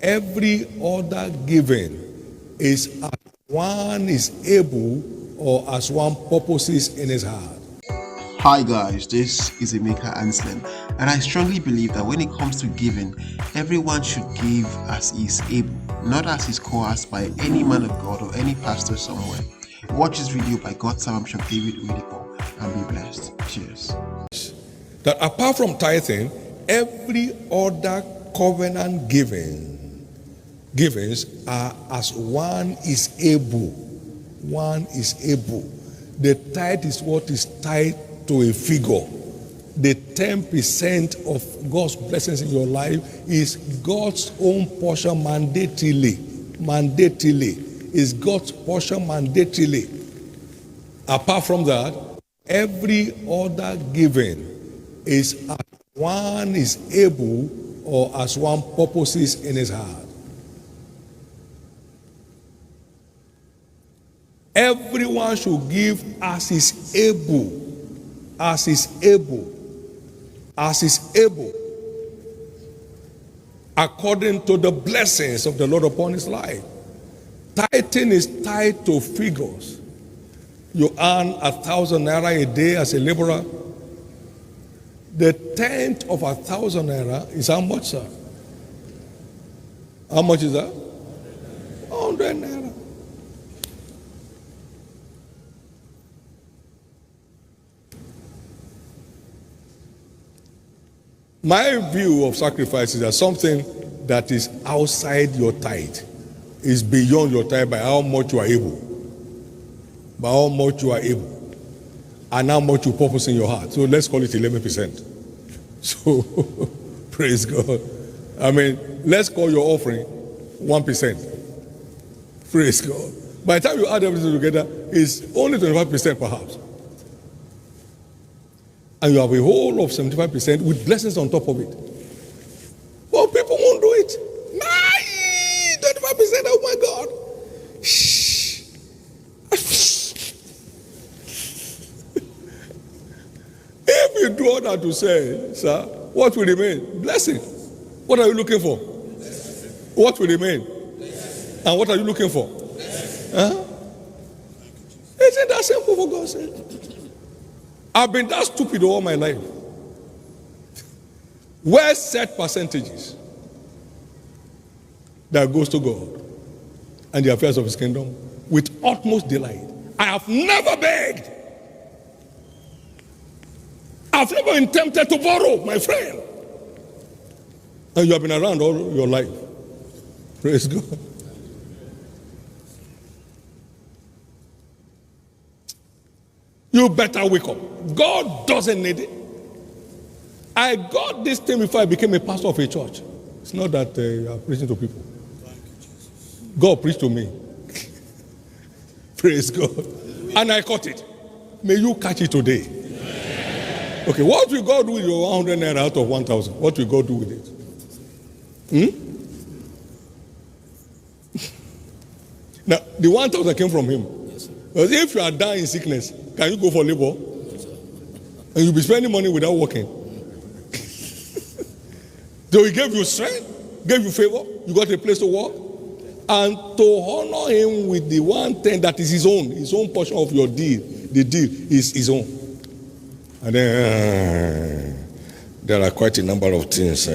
every other giving is as one is able or as one purposes in his heart. Hi guys, this is Emeka Anslem, and I strongly believe that when it comes to giving, everyone should give as he is able, not as is coerced by any man of God or any pastor somewhere. Watch this video by God's servant David Oyedepo and be blessed. Cheers. That apart from tithing, every other covenant givings are as one is able. One is able. The tithe is what is tied to a figure. The 10% of God's blessings in your life is God's own portion mandatorily. Is God's portion mandatorily. Apart from that, every other giving is as one is able or as one purposes in his heart. Everyone should give as is able. As is able. As is able. According to the blessings of the Lord upon his life. Tithing is tied to figures. You earn 1,000 naira a day as a laborer. The 10th of 1,000 naira is how much, sir? How much is that? 100 naira. My view of sacrifice is that something that is outside your tithe is beyond your tithe by how much you are able. By how much you are able. And how much you purpose in your heart. So let's call it 11%. So, praise God. I mean, let's call your offering 1%. Praise God. By the time you add everything together, it's only 25% perhaps. And you have a whole of 75% with blessings on top of it. Well, people won't do it. 25%, oh my God. Shh. If you do all that to say, sir, what will remain? Blessing. What are you looking for? What will remain? And what are you looking for? Huh? Isn't that simple for God's sake? I've been that stupid all my life. Where set percentages that goes to God and the affairs of his kingdom with utmost delight. I have never begged. I've never been tempted to borrow, my friend. And you have been around all your life. Praise God. You better wake up. God doesn't need it. I got this thing before I became a pastor of a church. It's not that you are preaching to people. God preached to me. Praise God. And I caught it. May you catch it today. Okay, what will God do with your 100 naira out of 1,000? What will God do with it? Now, the 1,000 came from him. Because if you are dying in sickness, can you go for labor? And you'll be spending money without working. So he gave you strength, gave you favor, you got a place to work. And to honor him with the one thing that is his own portion of your deal. The deal is his own. And then there are quite a number of things.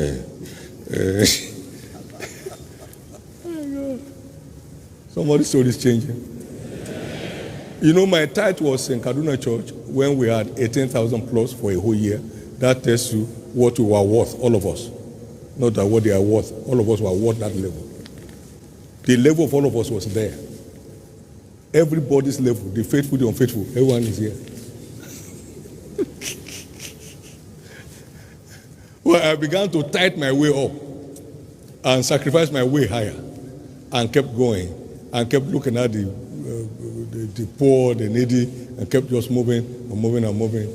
Somebody's story is changing. You know, my tithe was in Kaduna Church when we had 18,000 plus for a whole year. That tells you what we were worth, all of us. Not that what they are worth. All of us were worth that level. The level of all of us was there. Everybody's level, the faithful, the unfaithful, everyone is here. Well, I began to tithe my way up and sacrifice my way higher and kept going and kept looking at the poor, the needy, and kept just moving and moving and moving.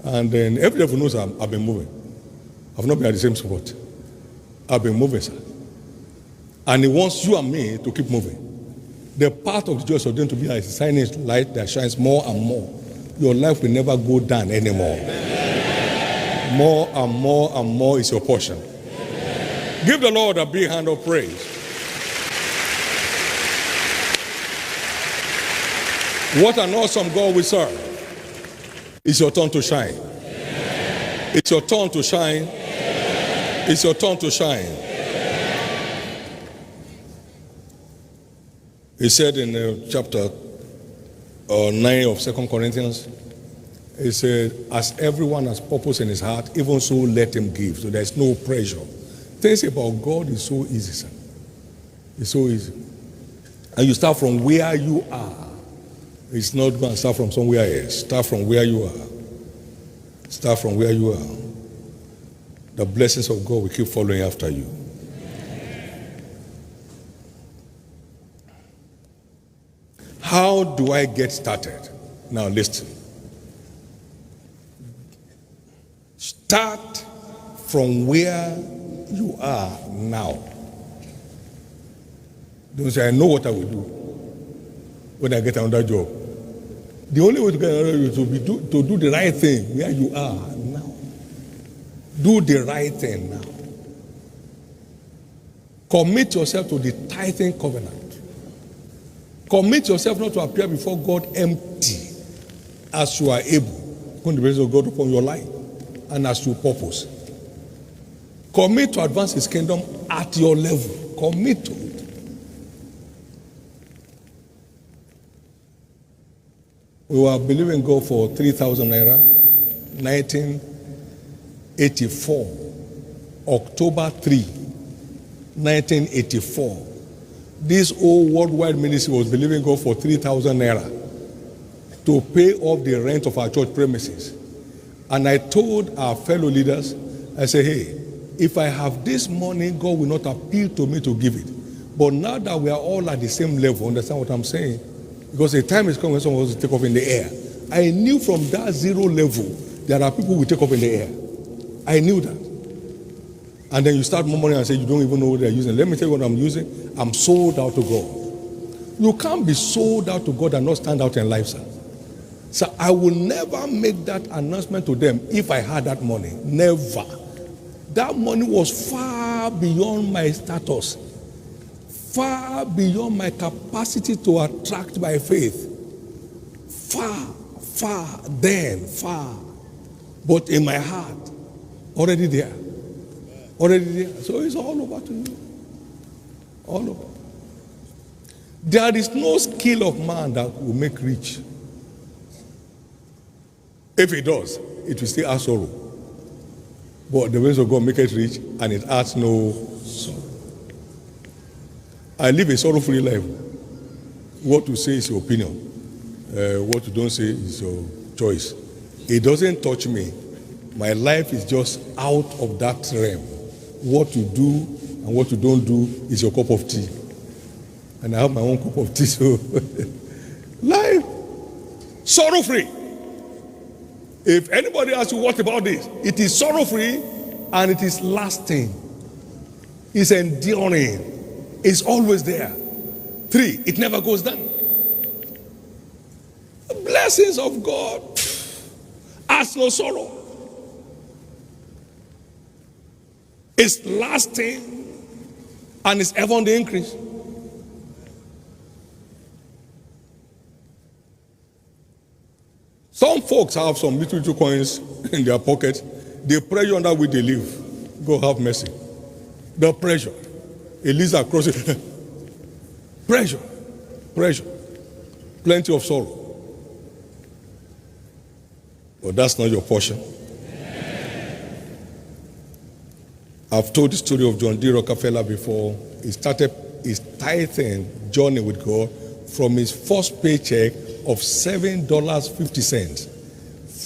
And then every devil knows I've been moving. I've not been at the same spot. I've been moving, sir. And he wants you and me to keep moving. The path of the joy is ordained to be a shining light that shines more and more. Your life will never go down anymore. More and more and more is your portion. Give the Lord a big hand of praise. What an awesome God we serve. It's your turn to shine. It's your turn to shine. It's your turn to shine. He said in chapter 9 of 2 Corinthians, he said, as everyone has purpose in his heart, even so let him give. So there's no pressure. Things about God is so easy, sir. It's so easy. And you start from where you are. It's not going to start from somewhere else. Start from where you are. Start from where you are. The blessings of God will keep following after you. How do I get started? Now listen. Start from where you are now. Don't say, I know what I will do when I get another job. The only way to get another job is to do the right thing where you are now. Do the right thing now. Commit yourself to the tithing covenant. Commit yourself not to appear before God empty as you are able. When the presence of God upon your life and as you purpose. Commit to advance his kingdom at your level. Commit to it. We were believing God for 3,000 naira, 1984, October 3, 1984. This old worldwide ministry was believing God for 3,000 naira to pay off the rent of our church premises. And I told our fellow leaders, I said, hey, if I have this money, God will not appeal to me to give it. But now that we are all at the same level, understand what I'm saying? Because the time is coming when someone wants to take off in the air. I knew from that zero level, there are people who will take off in the air. I knew that. And then you start murmuring and say, you don't even know what they're using. Let me tell you what I'm using. I'm sold out to God. You can't be sold out to God and not stand out in life, sir. So I will never make that announcement to them if I had that money. Never. That money was far beyond my status. Far beyond my capacity to attract by faith. Far. But in my heart, already there. Already there. So it's all over to you. All over. There is no skill of man that will make rich. If it does, it will still add sorrow. But the ways of God make it rich and it adds no sorrow. I live a sorrow-free life. What you say is your opinion. What you don't say is your choice. It doesn't touch me. My life is just out of that realm. What you do and what you don't do is your cup of tea. And I have my own cup of tea, so life, sorrow-free. If anybody asks you what about this, it is sorrow-free and it is lasting. It's enduring. It's always there. 3, it never goes down. The blessings of God has no sorrow. It's lasting and it's ever on the increase. Some folks have some little coins in their pocket. The pressure under which they live, God have mercy. The pressure. Elisa crosses. Pressure. Plenty of sorrow. But that's not your portion. I've told the story of John D. Rockefeller before. He started his tithing journey with God from his first paycheck of $7.50.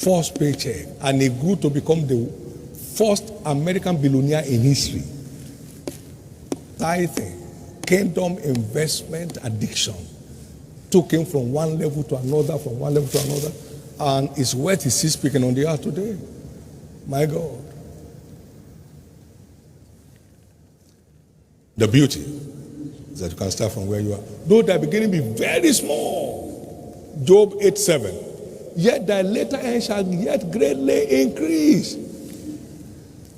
First paycheck. And he grew to become the first American billionaire in history. Tithing, kingdom investment addiction, took him from one level to another, and his worth is still speaking on the earth today. My God. The beauty is that you can start from where you are. Though the beginning be very small. Job 8:7. Yet thy later end shall yet greatly increase.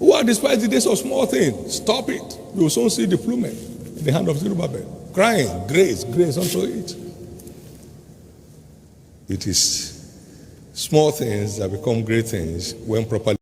Who are despised the days of small things? Stop it. you will soon see the plummet in the hand of Zerubbabel, crying, grace, grace unto it. It is small things that become great things when properly